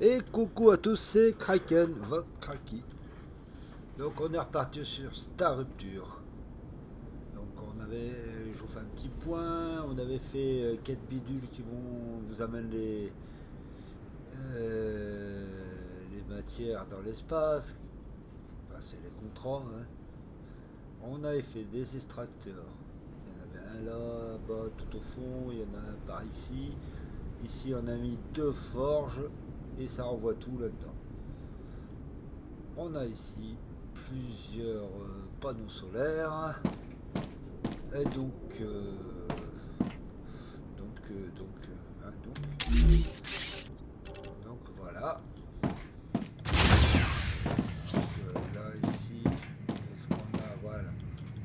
Et coucou à tous, c'est Kraken, votre Kraki. Donc on est reparti sur Star Rupture. Donc je vous fais un petit point, on avait fait 4 bidules qui vont vous amener les matières dans l'espace. Enfin, c'est les contrats. Hein. On avait fait des extracteurs. Il y en avait un là-bas tout au fond, il y en a un par ici. Ici on a mis 2 forges et ça renvoie tout là-dedans. On a ici plusieurs panneaux solaires et donc voilà. Là ici, est-ce qu'on a, voilà.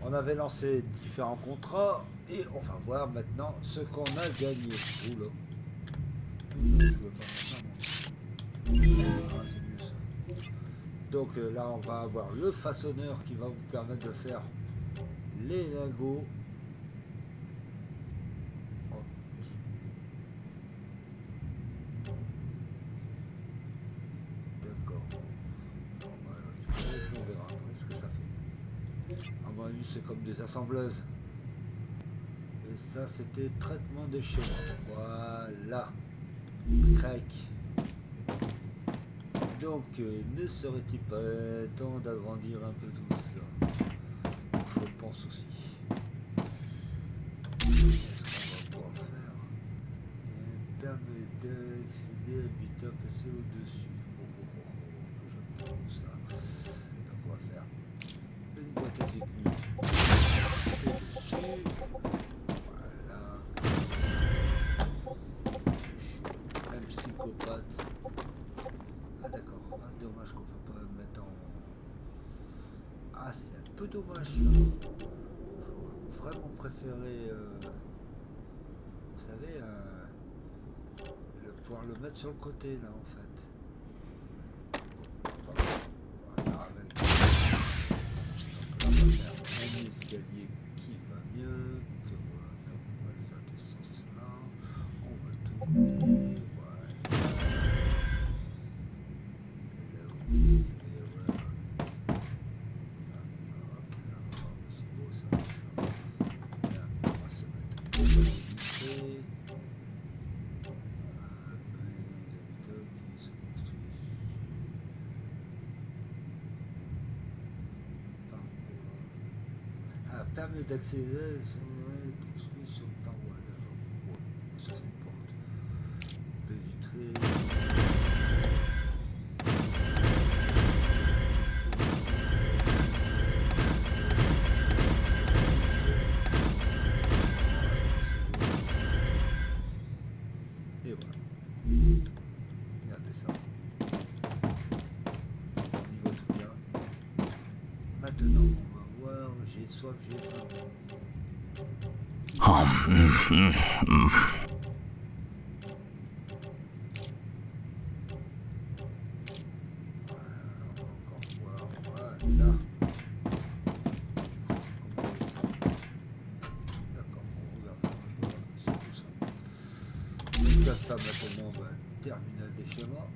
On avait lancé différents contrats et on va voir maintenant ce qu'on a gagné. Oula. Je veux pas faire ça, moi. Ah, c'est mieux ça. Donc là, on va avoir le façonneur qui va vous permettre de faire les lingots. D'accord. On verra après ce que ça fait. À mon avis, c'est comme des assembleuses. Et ça, c'était traitement des schémas. Voilà. Crac. Donc, ne serait-il pas temps d'agrandir un peu tout ça? Je pense aussi. Qu'est-ce qu'on va pouvoir faire? Permet d'accéder à Bita passer au-dessus. J'aime trop ça. Donc, on va faire une boîte à technique. Voilà. Un psychopathe. Ah d'accord, ah, c'est dommage qu'on ne peut pas le mettre en... Ah c'est un peu dommage ça. J'aurais vraiment préféré, vous savez, pouvoir le mettre sur le côté là en fait. Voilà, avec... Donc là on va faire un escalier qui va mieux. Que voilà, on va le faire de ce sens là. On va le tourner. Permet d'accéder construit sur une paroi. Ouais, ça c'est une porte. Baie vitrée. Et voilà. Regardez ça. On y va tout bien. Maintenant, on va voir. J'ai soif, j'ai faim. Ça maintenant on va terminer des schémas.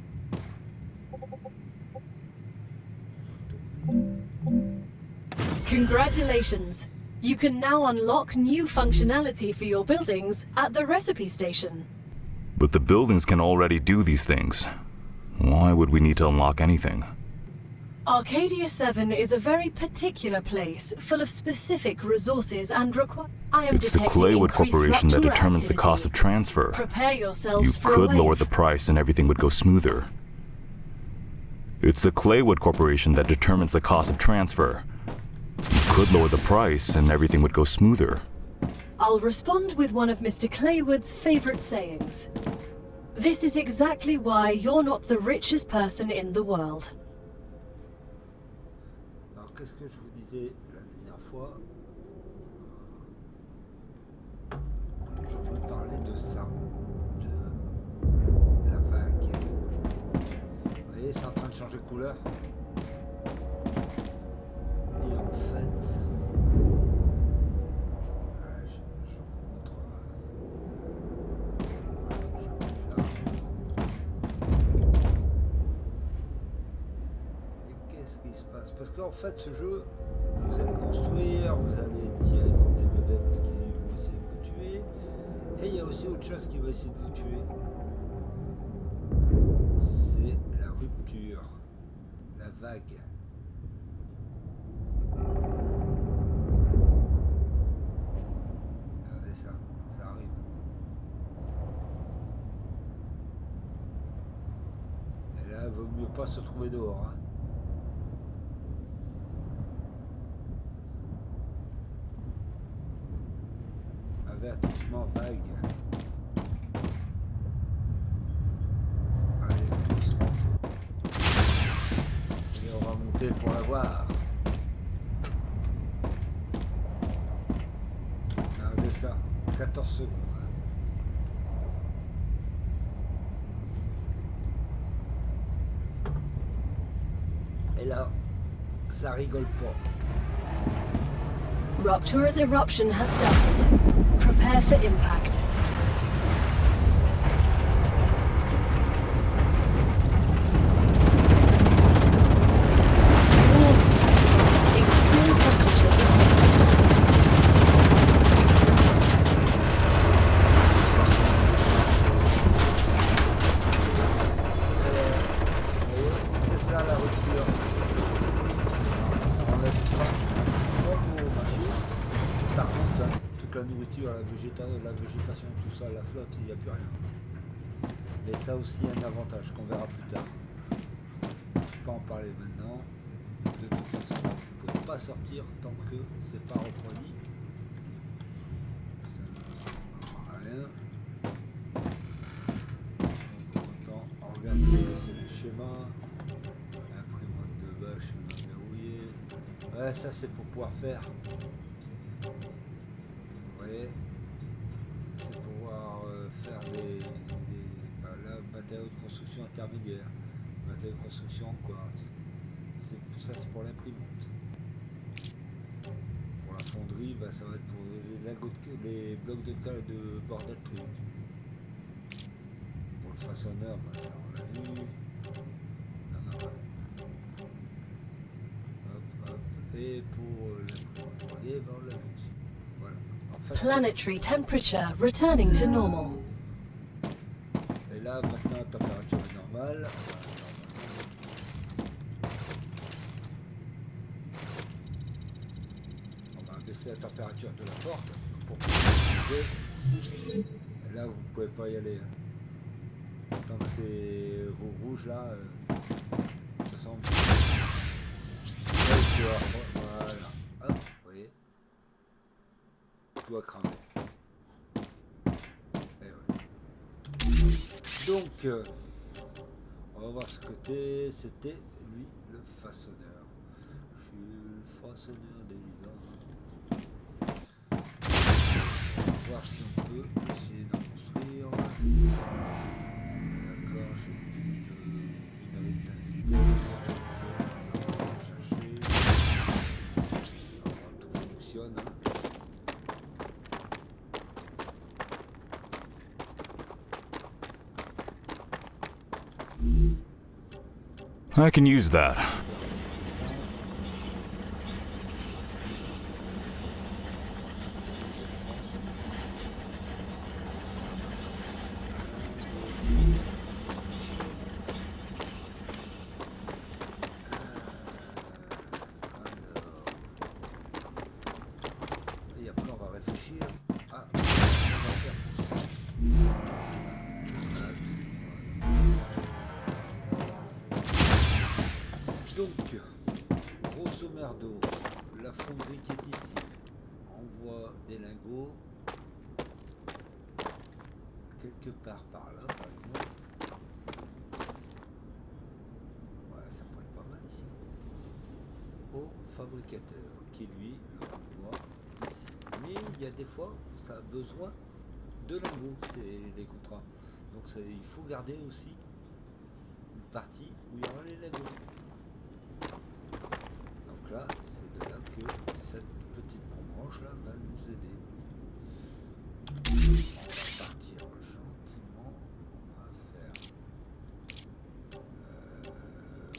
Congratulations! You can now unlock new functionality for your buildings at the recipe station. But the buildings can already do these things. Why would we need to unlock anything? Arcadia 7 is a very particular place, full of specific resources and It's the Claywood Corporation that determines the cost of transfer. Prepare yourselves You for could a lower wave. the price and everything would go smoother. It's the Claywood Corporation that determines the cost of transfer. You could lower the price and everything would go smoother. I'll respond with one of Mr. Claywood's favorite sayings. This is exactly why you're not the richest person in the world. Alors qu'est-ce que je vous disais la dernière fois? Je vous parlais de ça, de la vague. Vous voyez, c'est en train de changer de couleur. Et en fait, je vous montre. Parce qu'en fait, ce jeu, vous allez construire, vous allez tirer contre des bébêtes qui vont essayer de vous tuer. Et il y a aussi autre chose qui va essayer de vous tuer. C'est la rupture, la vague. Regardez ça, ça arrive. Et là, il vaut mieux pas se trouver dehors. Hein. Avertissement vague. Allez, tous rentre. Et on va monter pour la voir. Regardez ça, 14 secondes. Et là, ça rigole pas. Ruptura's eruption has started. Prepare for impact. Extreme temperature detected. C'est ça la rupture. Ça enlève pas vos machines. Par contre, là, toute la nourriture, la végétation, tout ça, la flotte, il n'y a plus rien. Mais ça aussi un avantage qu'on verra plus tard. Je ne vais pas en parler maintenant. De toute façon, vous ne pouvez pas sortir tant que c'est pas refroidi. Ça ne va rien. Donc autant organiser ce schéma. Imprimante de bâche, schéma verrouillé. Ouais, ça c'est pour pouvoir faire. Vous voyez, c'est pouvoir faire des matériaux de construction intermédiaires, matériaux de construction quoi. Ça c'est pour l'imprimante. Pour la fonderie, bah, ça va être pour les blocs de bordel truc. Pour le façonneur, bah, ça on l'a vu. Non. Hop. Et pour l'imprimante 3D, bah, on l'a vu aussi. Voilà. En fait, Planetary temperature returning to normal. et là maintenant la température est normale. On va baisser la température de la porte pour pouvoir utiliser. Et là vous pouvez pas y aller. Tant que c'est rouge là, de toute façon. Voilà. Hop, vous voyez. Tout a cramé. Donc, on va voir ce côté. C'était lui le façonneur. Je suis le façonneur des vivants. On va voir si on peut essayer d'en construire. D'accord, j'ai plus de minerai de tungstène. On va chercher. On va voir, tout fonctionne. I can use that. Et après on va réfléchir à ce qu'on va faire pour ça. Donc, grosso merdo, la fonderie qui est ici envoie des lingots quelque part par là, par exemple. Voilà, ça pourrait être pas mal ici. Au fabricateur qui lui le renvoie ici. Mais il y a des fois où ça a besoin de lingots, c'est des contrats. Donc il faut garder aussi une partie où il y aura les lingots. Donc là, c'est de là que cette petite branche là va nous aider. On va partir gentiment. On va faire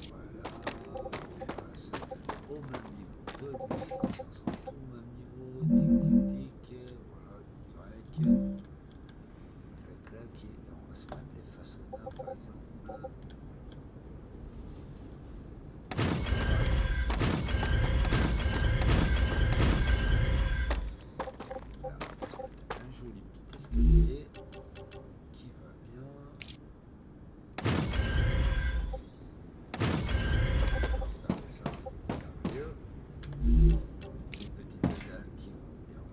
voilà. On va se mettre Un joli petit escalier qui va bien. Ça, merveilleux. Des petites pédales qui vont bien.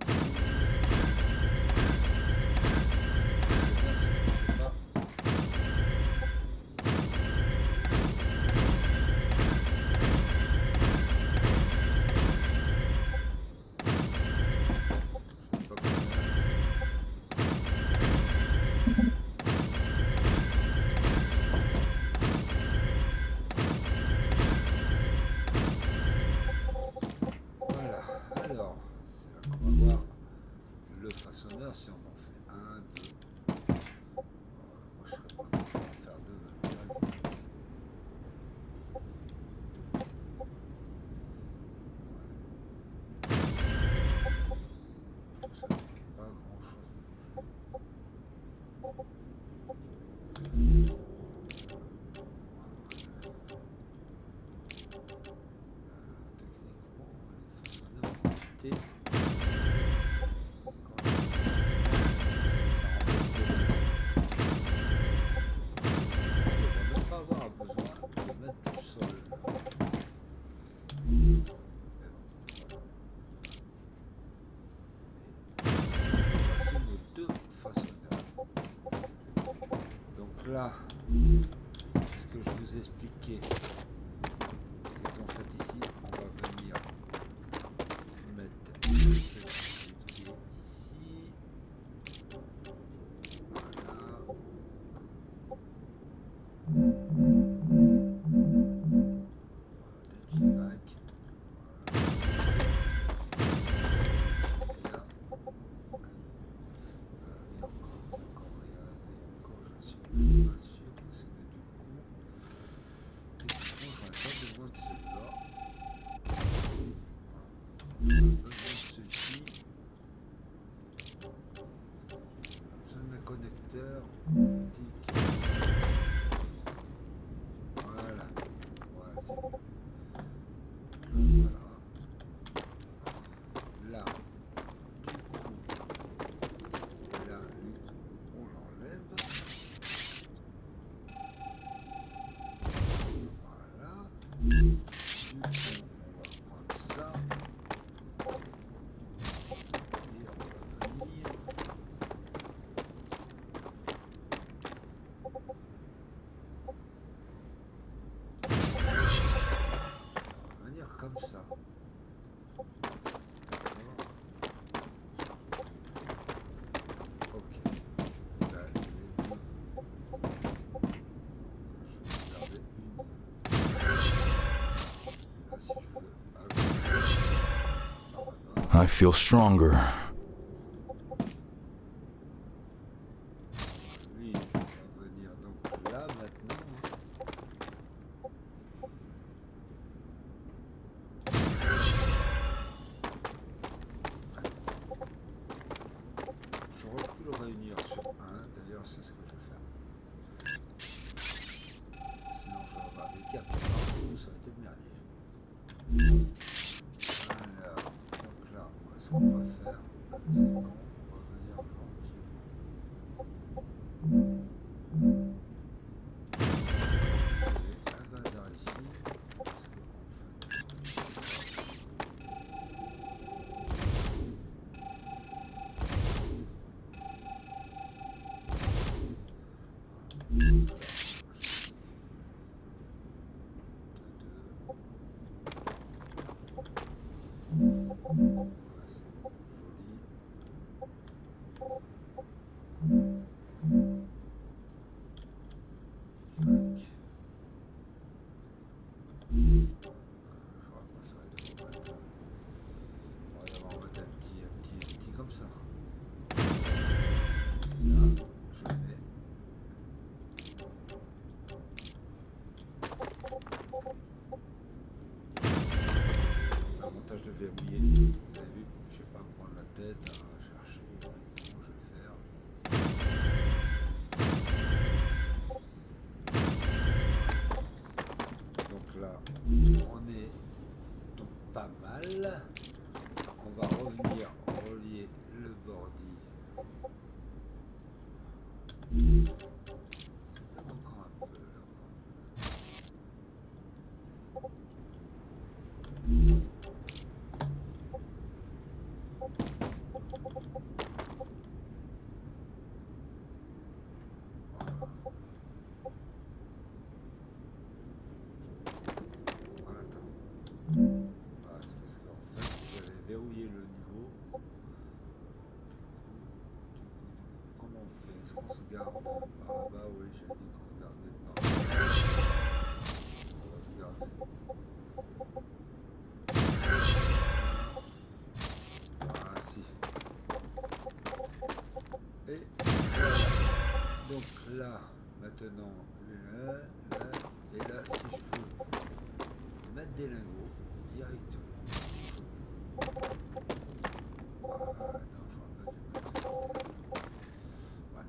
Voilà, alors, c'est là qu'on va voir le façonneur si on en fait un, deux. Moi je serais pas content d'en faire deux. Direct. Ça ne fait pas grand chose. Techniquement, les façonneurs ont été. On ne va même pas avoir besoin de mettre du sol. Mais bon, voilà. Voici nos deux façonneurs. Donc là, ce que je vous expliquais, c'est qu'en fait ici, on va venir mettre le pied ici. Voilà. Des petits vagues. Et là, et encore, je suis pas sûr parce que du coup, techniquement, j'aurais pas besoin de celui-là. J'aurais besoin de celui-ci. Besoin d'un connecteur. Tic. Voilà. Voilà, c'est bon. Voilà. Là, du coup, là, lui, on l'enlève. Voilà. Du coup, on va prendre ça. Et on va venir. On va venir comme ça. Ok. Là, les deux. Je vais garder une. Là, si je veux. I feel stronger. Lui, on va venir donc là maintenant. J'aurais pu le réunir sur un, d'ailleurs c'est ce que je vais faire. Sinon je vais avoir des câbles partout, ça va être le merdier. Alors, donc là, ce qu'on va faire, c'est qu'on va venir un bazar ici, parce comme ça. Et là, je mets. Un montage de verrouillé. Vous avez vu, je vais pas me prendre la tête à chercher comment je vais faire. là, on est donc pas mal. On va revenir relier le bordi. Ça peut encore un peu là. Voilà, attends. Ah, c'est parce qu'en fait, j'avais verrouillé le niveau. Du coup, comment on fait? Est-ce qu'on se garde par là-bas? Oui, j'ai dit qu'on se gardait par là. On va se garder. Ah, si. Et donc là, maintenant, là, et là, si je veux mettre des lingots directement. Attends, je vois pas. Ouais.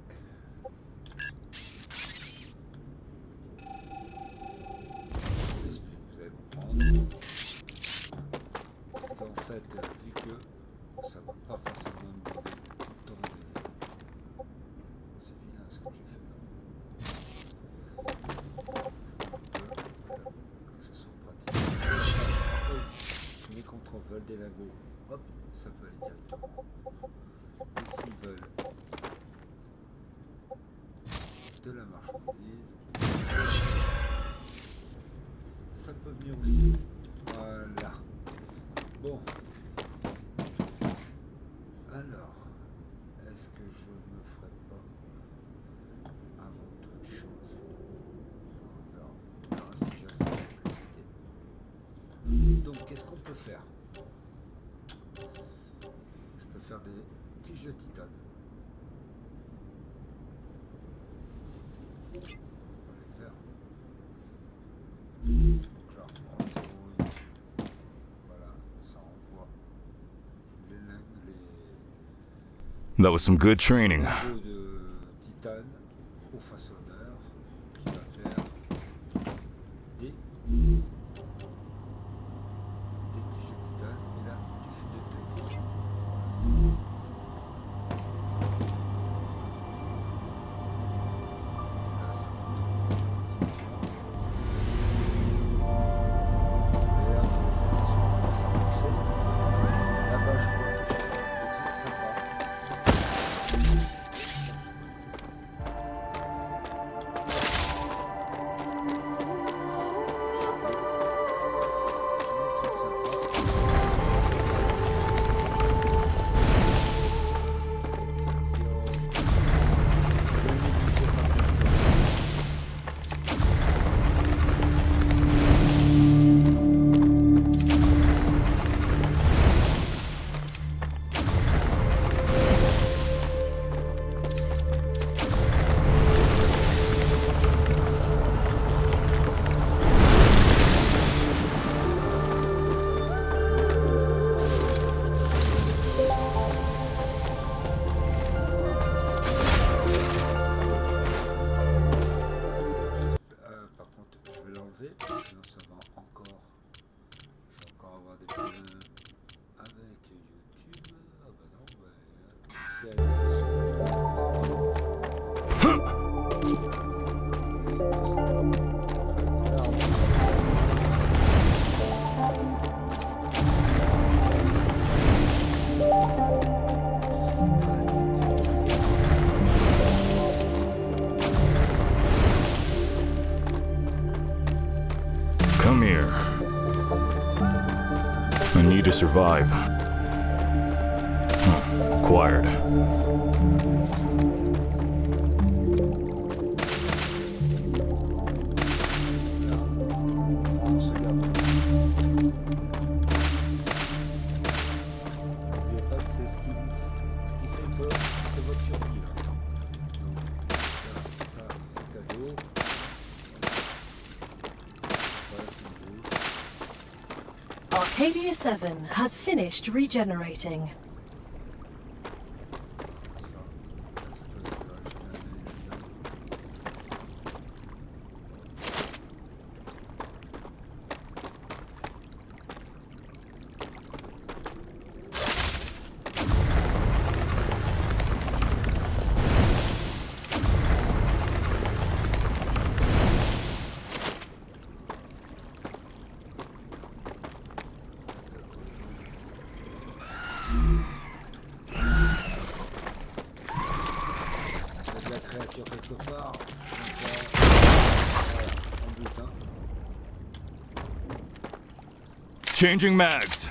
J'explique, vous allez comprendre. Parce qu'en fait, vu que ça va pas forcément me demander tout le temps de... C'est vilain ce que j'ai fait là. Que ça soit pratique. Mes contrôles veulent des lingots, hop, ça peut aller directement. Et s'ils veulent de la marchandise, ça peut venir aussi. Voilà. Bon. Alors, est-ce que je me ferai pas avant toute chose? On verra si j'ai assez d'électricité. Donc, qu'est-ce qu'on peut faire? Je peux faire des tiges de titane. On va les faire. Donc là, en théorie, voilà, ça envoie les That was some good training. lingots de titane au façonneur qui va faire des tiges de titane et là du fil de tête. Là, ça va tourner gentiment. Et là, j'ai l'impression que ça commence à pousser. Là-bas, je vois que je fais des trucs sympas. Par contre, je vais l'enlever, sinon ça va encore. Je vais encore avoir des problèmes avec YouTube. Ah bah non, ouais. C'est à la Come here. I need to survive. Acquired. N'oubliez pas que c'est ce qui fait que c'est votre survie là. Donc ça c'est cadeau. Voilà, c'est une douche. Arcadia 7 has finished regenerating. Changing mags.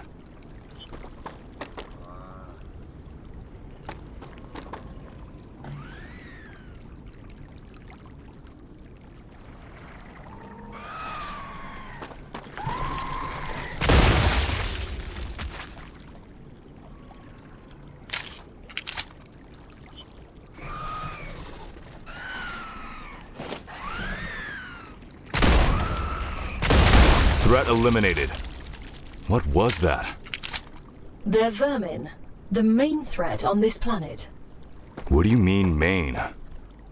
Threat eliminated. What was that? They're vermin, the main threat on this planet. What do you mean, main?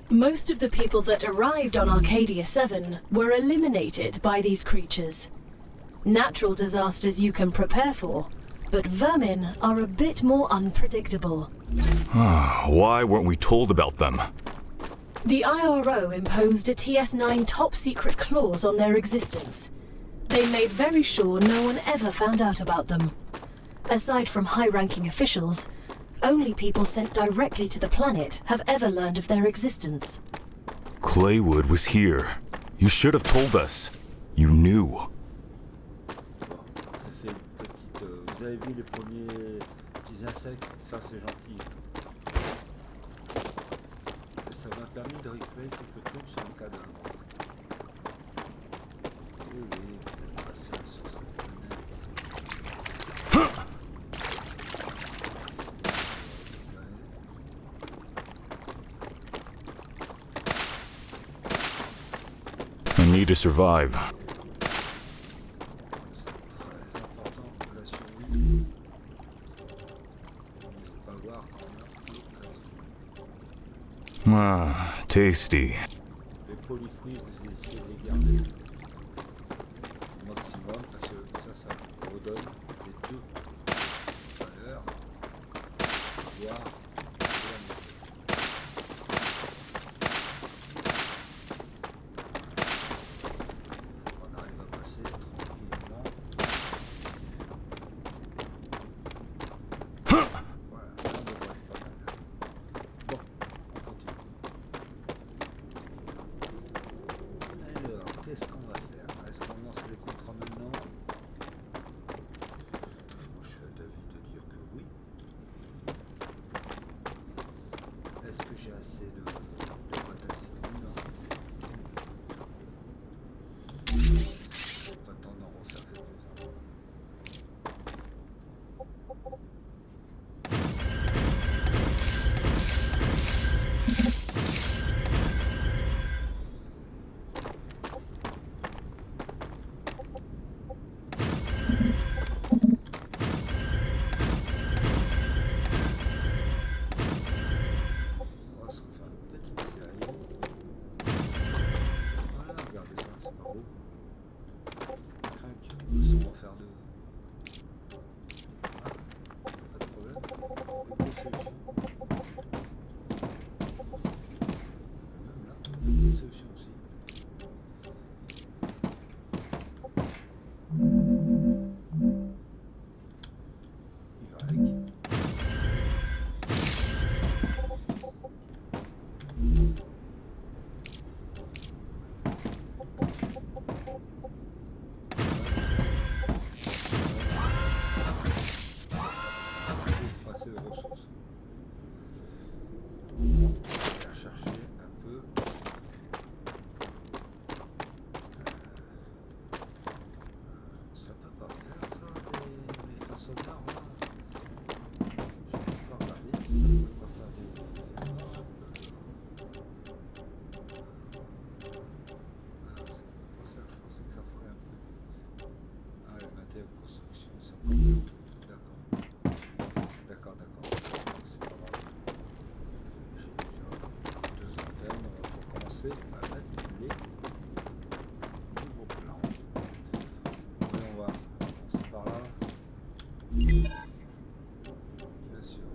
Most of the people that arrived on Arcadia 7 were eliminated by these creatures. Natural disasters you can prepare for, but vermin are a bit more unpredictable. Why weren't we told about them? The IRO imposed a TS9 top-secret clause on their existence. They made very sure no one ever found out about them. Aside from high-ranking officials, only people sent directly to the planet have ever learned of their existence. Claywood was here. You should have told us. You knew. Bon, ça fait une petite... vous avez vu les premiers petits insectes? Ça c'est gentil. Et ça m'a permis de récupérer quelques trucs sur le cadavre. Oui, oui, vous êtes passé sur cette planète. I need to survive. C'est très important pour la survie. On ne peut pas voir quand on a l'occasion. Ah, tasty. Les polyfruits, vous essayez de les garder au maximum parce que ça vous redonne les deux valeurs, voire de la moitié. On arrive à passer tranquillement. Voilà, là, on devrait être pas mal. Bon, on continue. Alors, qu'est-ce qu'on va faire? Est-ce qu'on lance les contrats maintenant? Moi, je suis d'avis de dire que oui. Est-ce que j'ai assez de potassium? Non. On va tendre à en refaire quelques-uns. On va se refaire une petite série. Voilà, regardez ça, c'est pas beau. Crac, on peut s'en refaire deux. Ah, pas de problème. Des solutions. Même là, des solutions aussi. Y. Pas assez de ressources. On va chercher un peu. Ça peut pas faire ça, les façonnards là. Je vais pas regarder si ça peut pas faire des erreurs. Je pensais que ça ferait un peu. Ah, les matériaux de construction, ça prend beaucoup. D'accord. C'est pas grave. J'ai déjà deux antennes. Il faut commencer à mettre les nouveaux plans. Voyons voir. C'est par là. Bien sûr.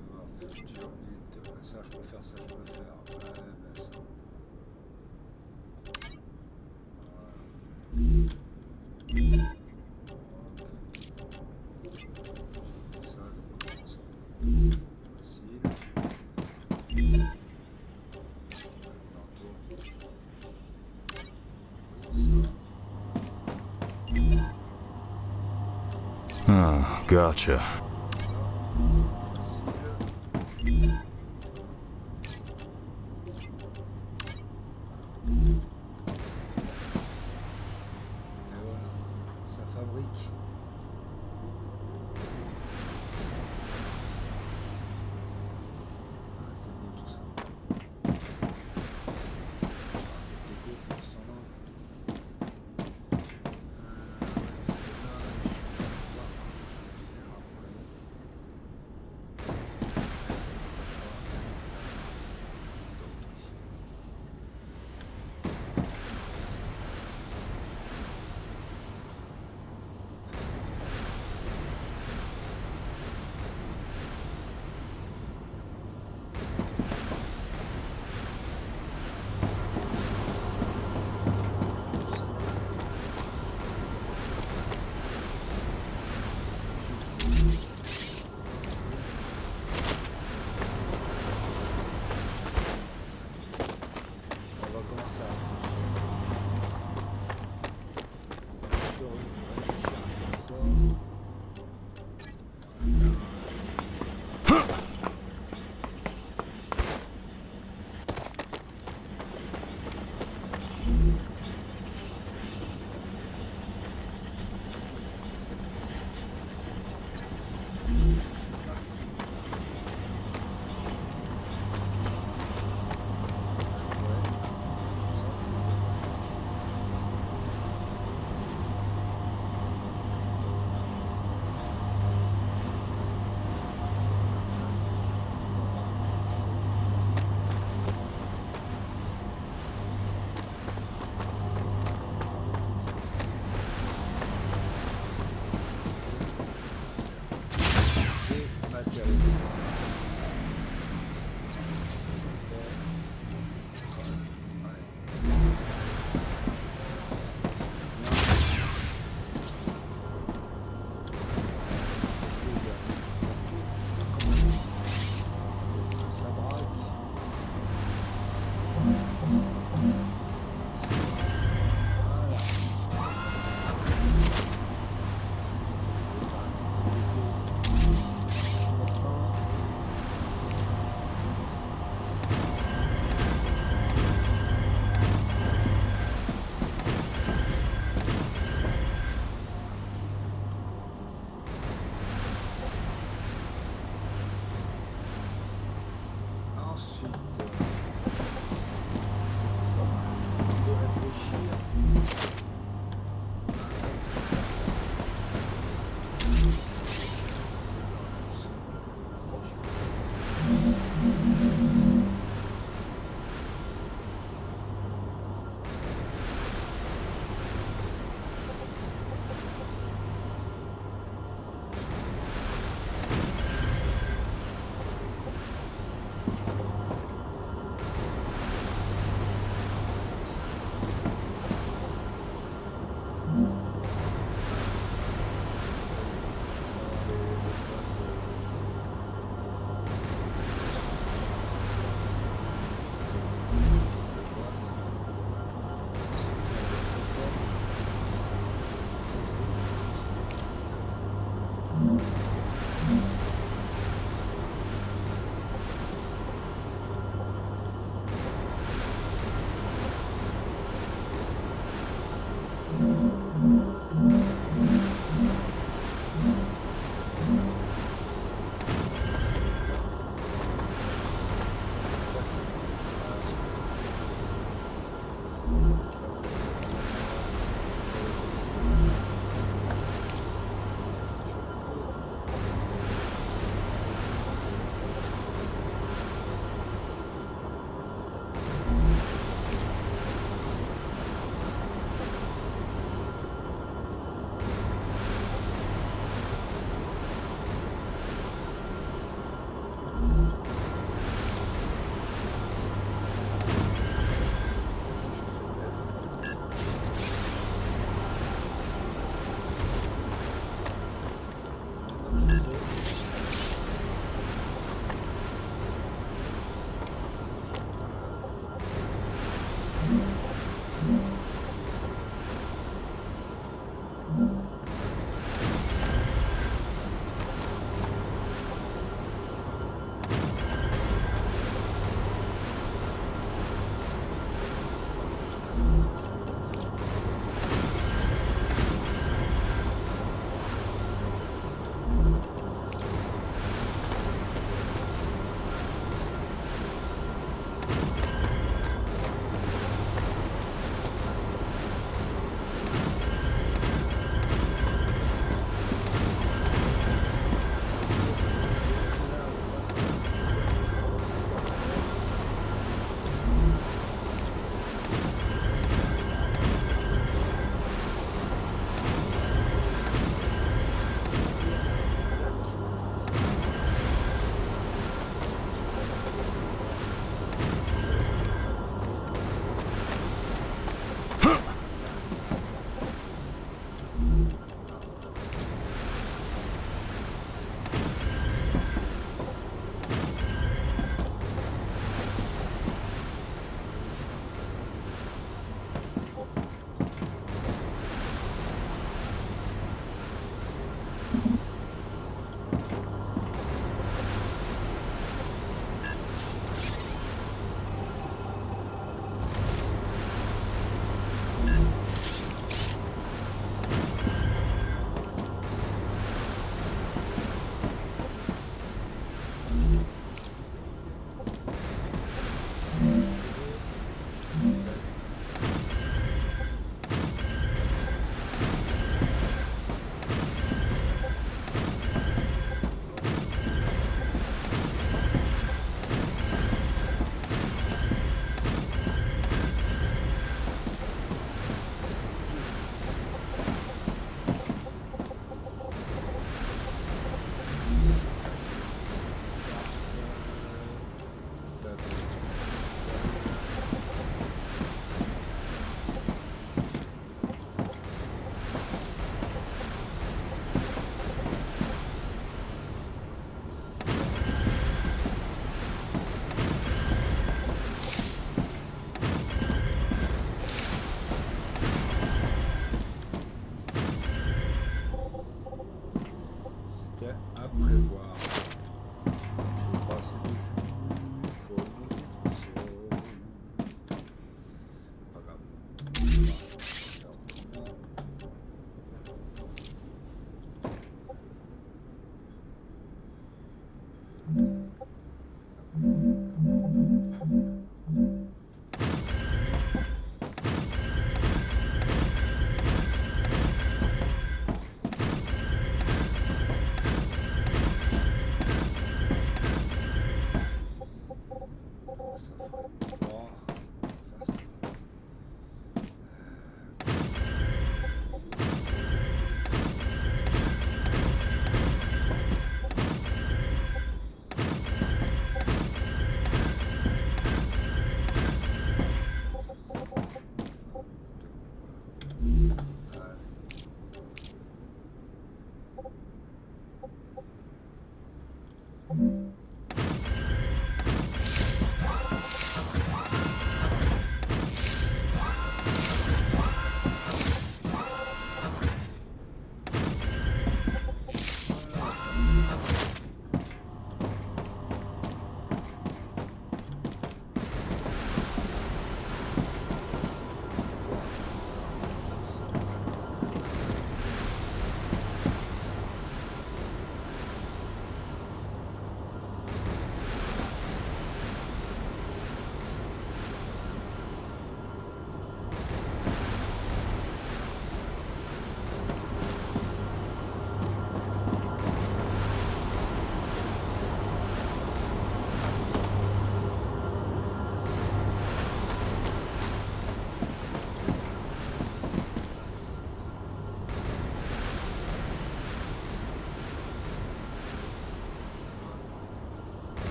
On va voir futur hit. Ça, je peux faire. Ouais, ben ça. Voilà. Facile. Ah, gotcha. Et voilà, ça fabrique. Ah, c'est beau tout ça. Déco pour ce temps-là. On va commencer à réfléchir à ça.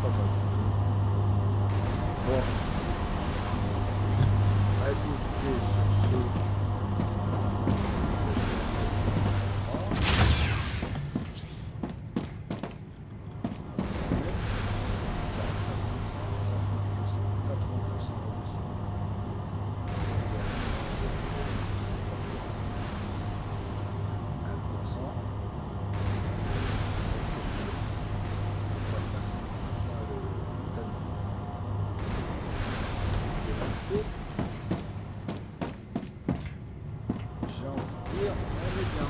pas mal du tout. Bon. Écoutez, sur ce... J'ai envie de dire, on est bien.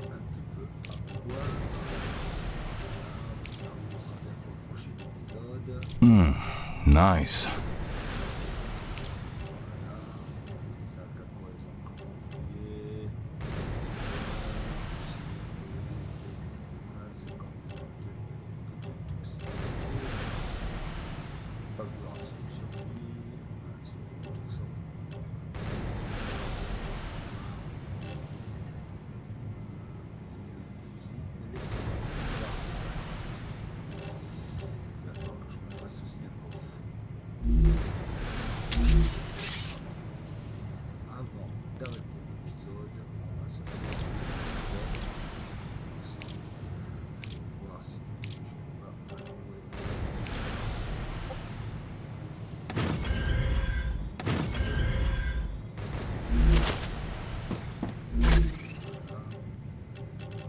Un petit peu à voir. On sera bien pour le prochain épisode. Nice. Voilà. Ça a quatre poisons. Et... c'est comme pas vouloir sur lui. C'est tout ça. Il va falloir que je me fasse aussi un coffre. Avant d'arrêter l'épisode, on va se faire voir si je peux pas allouer.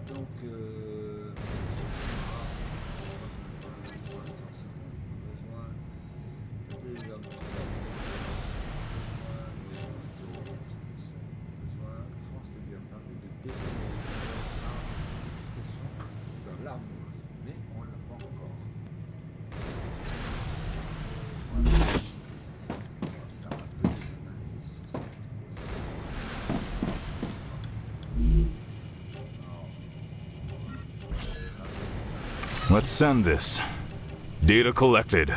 Donc, dans l'armoirie, mais on l'a pas encore. Voilà. On va faire un peu des analyses sur cette Let's send this. Data collected.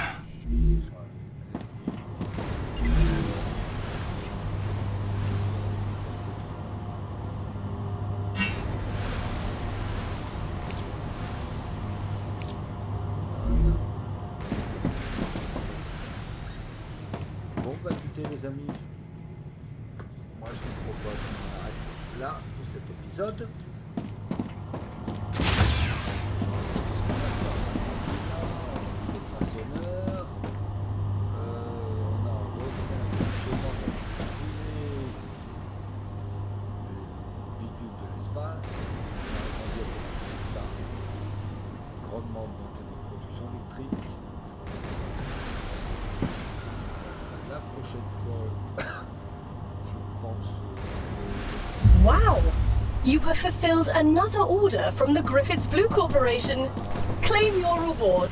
Bon bah écoutez les amis, moi je vous propose qu'on arrête là pour cet épisode. Les façonneurs, on a refait un fonctionnement des bidules de l'espace, on a agrandi grandement augmenté notre production électrique. La prochaine fois, je pense. Wow! You have fulfilled another order from the Griffiths Blue Corporation. Claim your reward.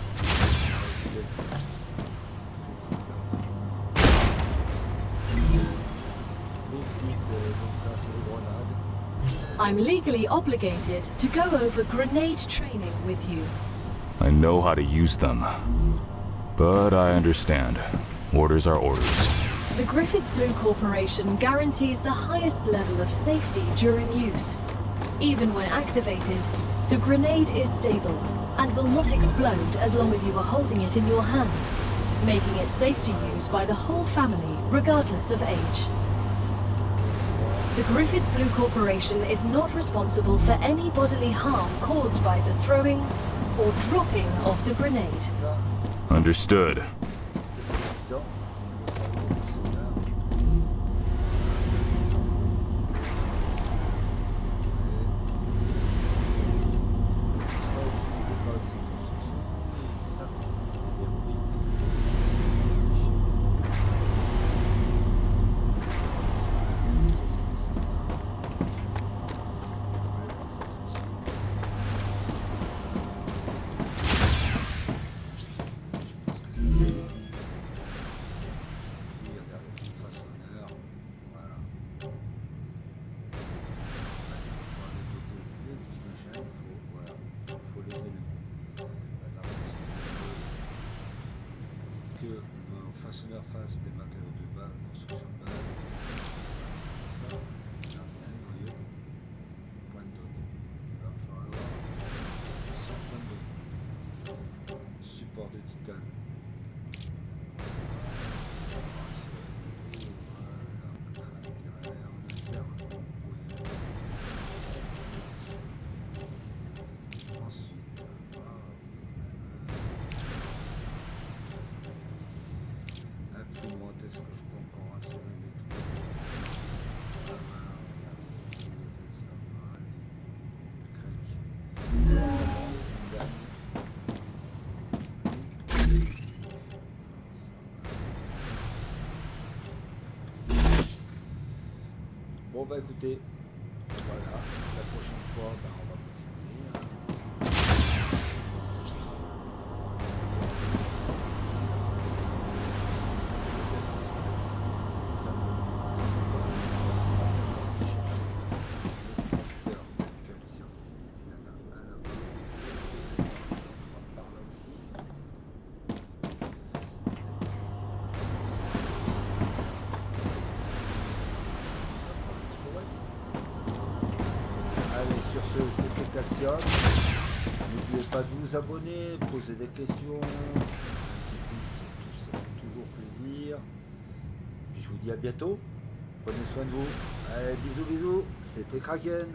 I'm legally obligated to go over grenade training with you. I know how to use them. But I understand. Orders are orders. The Griffiths Blue Corporation guarantees the highest level of safety during use. Even when activated, the grenade is stable and will not explode as long as you are holding it in your hand, making it safe to use by the whole family, regardless of age. The Griffiths Blue Corporation is not responsible for any bodily harm caused by the throwing or dropping of the grenade. Understood. Que le façonneur fasse des matériaux de base, construction de base, c'est ça, il a un noyau, point de données. Il va falloir Bon bah écoutez, voilà, la prochaine fois, bah, on va continuer. Allez, sur ce, c'était Calcium. N'oubliez pas de vous abonner, poser des questions. Un petit pouce, ça fait toujours plaisir. Puis je vous dis à bientôt. Prenez soin de vous. Allez, bisous, bisous. C'était Kraken.